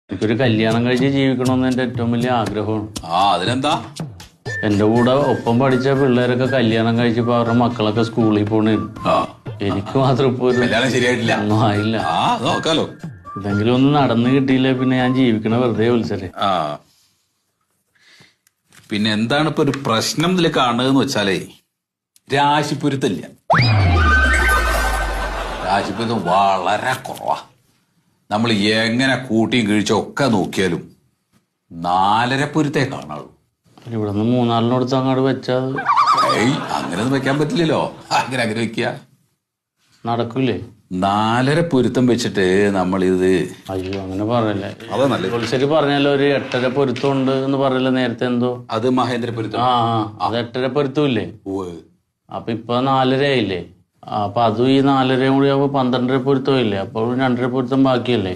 എനിക്കൊരു കല്യാണം കഴിച്ച് ജീവിക്കണമെന്ന് എൻ്റെ ഏറ്റവും വലിയ ആഗ്രഹമാണ്. അതിനെന്താ? എൻ്റെ കൂടെ ഒപ്പം പഠിച്ച പിള്ളേരൊക്കെ കല്യാണം കഴിച്ചപ്പോ അവരുടെ മക്കളൊക്കെ സ്കൂളിൽ പോണേ. എനിക്ക് മാത്രം ഇപ്പൊ ശരിയായിട്ടില്ല, ഒന്നും ആയില്ല. നോക്കാലോ. എന്തെങ്കിലും ഒന്ന് നടന്നു കിട്ടിയില്ല പിന്നെ ഞാൻ ജീവിക്കണ വെറുതെ വിളിച്ചേ. പിന്നെ എന്താണ് ഇപ്പൊ ഒരു പ്രശ്നം ഇതിൽ കാണുകയെന്ന് വെച്ചാലേ, രാശിപ്പൊരുത്തല്ല. രാശിപ്പൊരുത്തം വളരെ കുറവാ. നമ്മൾ എങ്ങനെ കൂട്ടിയും കിഴിച്ചും ഒക്കെ നോക്കിയാലും 4.5 പൊരുത്തേ കാണാളൂ. ഇവിടെ നിന്ന് 3-4 അങ്ങോട്ട് വെച്ചാൽ അങ്ങനെയൊന്നും വെക്കാൻ പറ്റില്ലല്ലോ. അങ്ങനെ വെക്കുക നടക്കൂലേ? 4.5 പൊരുത്തം വെച്ചിട്ട് നമ്മളിത് അയ്യോ അങ്ങനെ പറയല്ലേ. അതാ നല്ലത്. ശരി പറഞ്ഞല്ലോ, ഒരു 8.5 പൊരുത്തം ഉണ്ട് എന്ന് പറയല്ലോ നേരത്തെ. എന്തോ അത് മഹേന്ദ്ര പൊരുത്തം. അത് 8.5 പൊരുത്തം ഇല്ലേ? അപ്പൊ ഇപ്പൊ 4.5 ആയില്ലേ? അപ്പൊ അതും ഈ 4.5 കൂടി ആവുമ്പോ 12.5 പൊരുത്തം ഇല്ലേ? അപ്പോൾ 2.5 പൊരുത്തം ബാക്കിയല്ലേ?